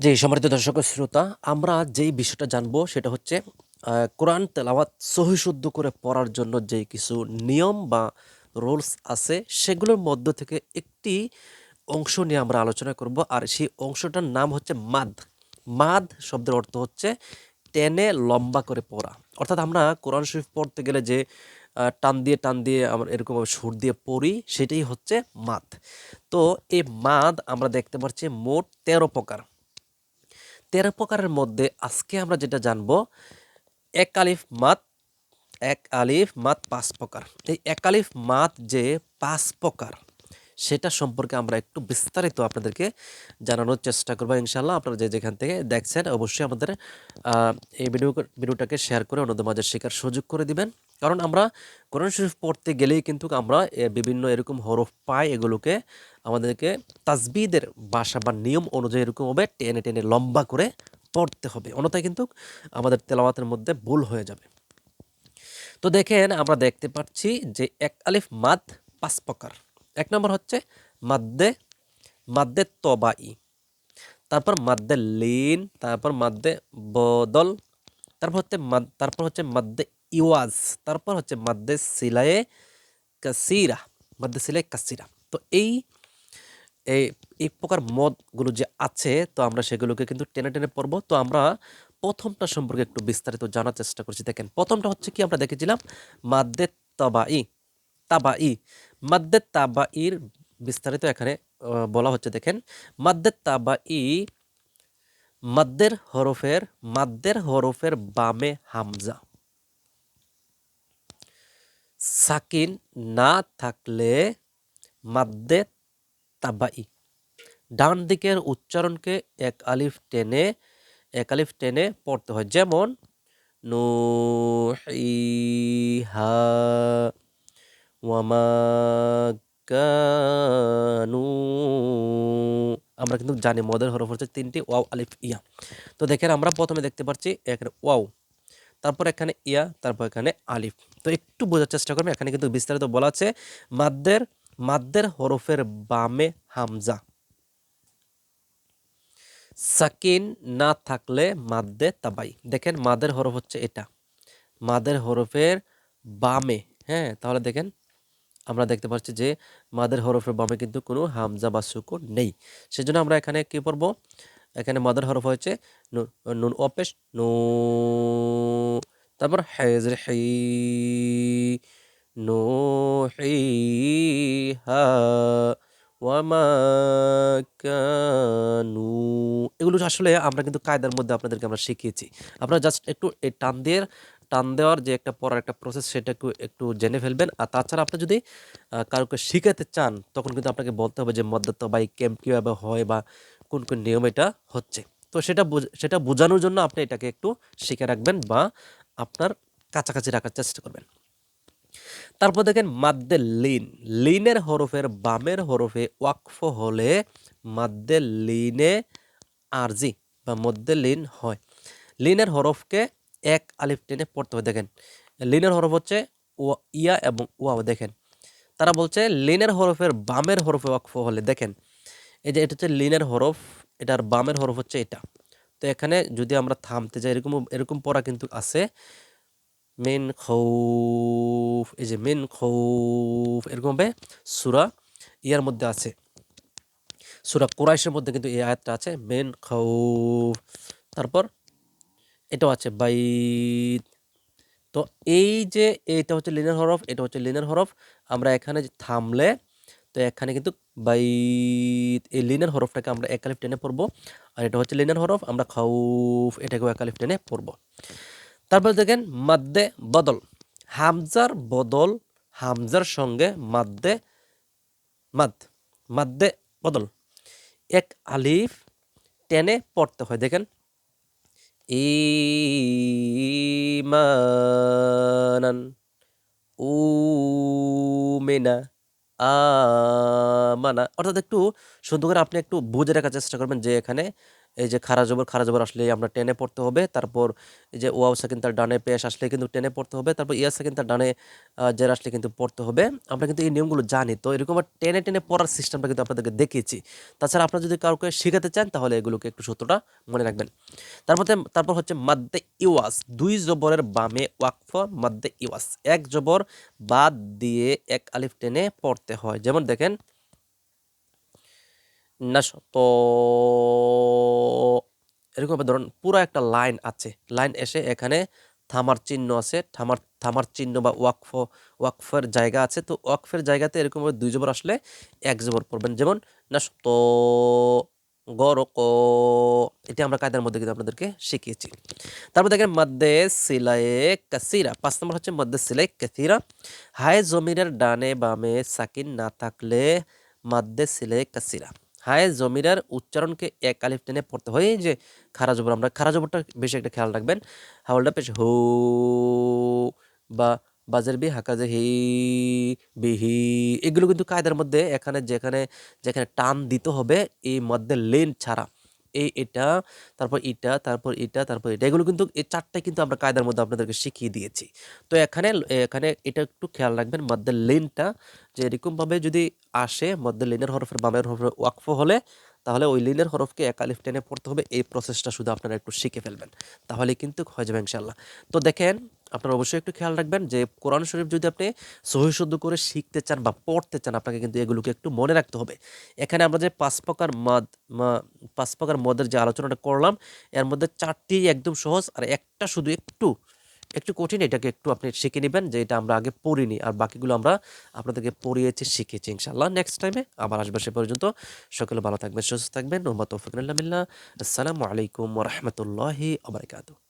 জি, সম্মানিত দর্শক ও শ্রোতা, আমরা যেই বিষয়টা জানবো সেটা হচ্ছে কোরআন তেলাওয়াত সহি শুদ্ধ করে পড়ার জন্য যেই কিছু নিয়ম বা রুলস আছে সেগুলোর মধ্য থেকে একটি অংশ নিয়ে আমরা আলোচনা করব। আর সেই অংশটার নাম হচ্ছে মাদ। মাদ শব্দের অর্থ হচ্ছে টেনে লম্বা করে পড়া। অর্থাৎ আমরা কোরআন শরীফ পড়তে গেলে যে টান দিয়ে আমরা এরকম সুর দিয়ে পড়ি সেটাই হচ্ছে মাদ। তো এই মাদ আমরা দেখতে পাচ্ছি মোট ১৩ প্রকার। ১৩ প্রকারের মধ্যে আজকে আমরা যেটা জানবো এক আলিফ মাদ। এক আলিফ মাদ ৫ প্রকার। এই এক আলিফ মাদ যে ৫ প্রকার সেটা সম্পর্কে আমরা একটু বিস্তারিত আপনাদেরকে জানানোর চেষ্টা করবো ইনশাল্লাহ। আপনারা যে যেখান থেকে দেখছেন অবশ্যই আমাদের এই ভিডিওটাকে শেয়ার করে অন্যদের মাঝে শেখার সুযোগ করে দিবেন। কারণ আমরা কোরআন শরীফ পড়তে গেলেই কিন্তু আমরা বিভিন্ন এরকম হরফ পাই, এগুলোকে আমাদেরকে তাজবিদের ভাষা বা নিয়ম অনুযায়ী এরকমভাবে টেনে টেনে লম্বা করে পড়তে হবে, অন্যথায় কিন্তু আমাদের তেলাওয়াতের মধ্যে ভুল হয়ে যাবে। তো দেখেন আমরা দেখতে পাচ্ছি যে এক আলিফ মাদ ৫ প্রকার। এক নম্বর হচ্ছে মাদ্দে মাদ্দে তবাই, তারপর মাদ্দে লিন, তারপর মাদ্দে বদল, তারপর হচ্ছে মাদ্দে ইওয়াজ, তারপর হচ্ছে মাদ্দে সিলায়ে কাসিরা, মাদ্দে সিলায়ে কাসিরা। তো এই এই এই প্রকার মদগুলো যে আছে, তো আমরা সেগুলোকে কিন্তু টেনে টেনে পড়বো। তো আমরা প্রথমটা সম্পর্কে একটু বিস্তারিত জানার চেষ্টা করছি। দেখেন প্রথমটা হচ্ছে কি আমরা দেখেছিলাম মাদ্দে তাবাই। তাবাই মাদ্দে তাবাইর বিস্তারিত এখানে বলা হচ্ছে। দেখেন মাদ্দে তাবাই মাদ্দের হরফের বামে হামজা সাকিন না থাকলে মাদ্দে তাবাই ডান দিকের উচ্চারণকে এক আলিফ টেনে পড়তে হয়। যেমন নুহিহা ওয়ামা কানু। আমরা কিন্তু জানি মদের হরফ হচ্ছে ৩টি, ওয়াও আলিফ ইয়া। তো দেখেন আমরা প্রথমে দেখতে পাচ্ছি এখানে ওয়াও, তারপর এখানে ইয়া, তারপর এখানে আলিফ। তো একটু বোঝার চেষ্টা করবেন, এখানে কিন্তু বিস্তারিত বলা আছে মাদ্দের মাদ্দের হরফের বামে হামজা সাকিন না থাকলে মাদ্দে তাবাই। দেখেন মাদের হরফ হচ্ছে এটা, মাদের হরফের বামে। হ্যাঁ, তাহলে দেখেন আমরা দেখতে পাচ্ছি যে মাদের হরফের বামে কিন্তু কোনো হামজা বা সুকুন নেই। সেজন্য আমরা এখানে কি পড়বো, এখানে মাদের হরফ হচ্ছে নুন, নুন অপেশ নু, তারপর হেজর হি, নো হি হা ওয়ামা কানু। এগুলো আসলে আমরা কিন্তু কায়দার মধ্যে আপনাদেরকে আমরা শিখিয়েছি। আপনারা জাস্ট একটু এই টান দেওয়ার যে একটা পড়ার একটা প্রসেস সেটা একটু জেনে ফেলবেন। আর তাছাড়া আপনি যদি কাউকে শিখাতে চান তখন কিন্তু আপনাকে বলতে হবে যে মদ্দত বা ক্যাম্প কীভাবে হয় বা কোন কোন নিয়ম এটা হচ্ছে। তো সেটা বোঝানোর জন্য আপনি এটাকে একটু শিখে রাখবেন বা আপনার কাছাকাছি রাখার চেষ্টা করবেন। তারপর দেখেন মাদ্দে লিন, লিনের হরফের বামের হরফে ওয়াকফ হলে মাদ্দে লিনে আরজি বা মদ্দে লিন হয়। লিনের হরফকে এক আলিফ টেনে পড়তে হয়। দেখেন লিনের হরফ হচ্ছে ইয়া এবং ওয়াও। দেখেন তারা বলছে লিনের হরফের বামের হরফে ওয়াকফ হলে, দেখেন এই যে এটা হচ্ছে লিনের হরফ, এটার বামের হরফ হচ্ছে এটা। তো এখানে যদি আমরা থামতে যাই এরকম এরকম পড়া কিন্তু আছে মিন খৌফ, এই যে মিন খৌফ এরকম ভাবে সূরা ইয়ার মধ্যে আছে, সূরা কুরাইশের মধ্যে কিন্তু এই আয়াতটা আছে মিন খৌফ। তারপর এটাও আছে বাইত। তো এই যে এটা হচ্ছে লিনের হরফ, এটা হচ্ছে লিনের হরফ। আমরা এখানে যে থামলে তো এখানে কিন্তু বাইত, এই লিনের হরফটাকে আমরা এক আলিফ টেনে পড়বো। আর এটা হচ্ছে লিনের হরফ, আমরা খাউফ এটাকেও এক আলিফ টেনে পড়বো। তারপর দেখেন মাদ্দে বদল, হামজার বদল, হামজার সঙ্গে মাদ্দে মাদ, মাদ্দে বদল এক আলিফ টেনে পড়তে হয়। দেখেন ঈমানান, উমিনা, আমানা। অর্থাৎ একটু সুন্দর করে আপনি একটু বুঝে রাখার চেষ্টা করবেন যে এখানে এই যে খাড়া জবর আসলে আমরা টেনে পড়তে হবে। তারপর এই যে ওয়াও সাকিন তার ডানে পেশ আসলে কিন্তু টেনে পড়তে হবে। তারপর ইয়া সাকিন তার ডানে জের আসলে কিন্তু পড়তে হবে। আমরা কিন্তু এই নিয়মগুলো জানি। তো এরকম টেনে টেনে পড়ার সিস্টেমটা কিন্তু আপনাদেরকে দেখিয়েছি। তাছাড়া আপনারা যদি কাউকে শিখাতে চান তাহলে এগুলোকে একটু সূত্রটা মনে রাখবেন। তারপর হচ্ছে মাদ্দে ইওয়াজ, ২ জবরের বামে ওয়াকফ মাদ্দে ইওয়াজ। ১ জবর বাদ দিয়ে ১ আলিফ টেনে পড়তে হয়। যেমন দেখেন নাশত, এরকম ধরুন পুরো একটা লাইন আছে, লাইন এসে এখানে থামার চিহ্ন আছে, থামার চিহ্ন বা ওয়াকফের জায়গা আছে। তো ওয়াকফের জায়গাতে এরকমভাবে ২ জবর আসলে ১ জবর পড়বেন। যেমন নাশত, গরক, এটা আমরা কায়দার মধ্যে কিন্তু আপনাদেরকে শিখিয়েছি। তারপর দেখেন মাদ্দে সিলায়ে কাসিরা, ৫ নম্বর হচ্ছে মাদ্দে সিলায়ে কাসিরা। হায় জমিরের ডানে বামে সাকিন না থাকলে মাদ্দে সিলায়ে কাসিরা। হায় জমিরের উচ্চারণকে ১ আলিফ টেনে পড়তে হয়। এই যে খাড়া জবর, আমরা খাড়া জবরটা বেশি একটা খেয়াল রাখবেন। হাওলটা পেশ হু, বা বাজের বি হাকাজে হি, বিহি, এগুলো কিন্তু কায়দার মধ্যে এখানে যেখানে যেখানে টান দিতে হবে এই মধ্যে লেন ছাড়া, এটা, তারপর ইটা, তারপর ইটা, তারপর এটা, এগুলো কিন্তু এই ৪টাই কিন্তু আমরা কায়দার মধ্যে আপনাদেরকে শিখিয়ে দিয়েছি। তো এখানে এখানে এটা একটু খেয়াল রাখবেন, মধ্যে লেনটা যে এরকমভাবে যদি আসে, মধ্যে লেনের হরফের বামের হরফে ওয়াকফ হলে তাহলে ওই লেনের হরফকে ১ আলিফ টেনে পড়তে হবে। এই প্রসেসটা শুধু আপনারা একটু শিখে ফেলবেন, তাহলে কিন্তু হয়ে যাবে ইনশাআল্লাহ। তো দেখেন, আপনারা অবশ্যই একটু খেয়াল রাখবেন যে কোরআন শরীফ যদি আপনি সহি শুদ্ধ করে শিখতে চান বা পড়তে চান, আপনাকে কিন্তু এগুলোকে একটু মনে রাখতে হবে। এখানে আমরা যে ৫ প্রকার পাঁচ প্রকার মদের যে আলোচনাটা করলাম, এর মধ্যে ৪টি একদম সহজ আর একটা শুধু একটু একটু কঠিন। এটাকে একটু আপনি শিখে নেবেন যে এটা আমরা আগে পড়িনি, আর বাকিগুলো আমরা আপনাদেরকে পড়িয়েছি, শিখেছি। ইনশাআল্লাহ নেক্সট টাইমে আবার আসবে। সে পর্যন্ত সকলে ভালো থাকবেন, সুস্থ থাকবেন। ওয়া মা তৌফিক ইল্লা বিল্লাহ। আসসালামু আলাইকুম ওয়া রাহমাতুল্লাহি ওয়া বারাকাতুহু।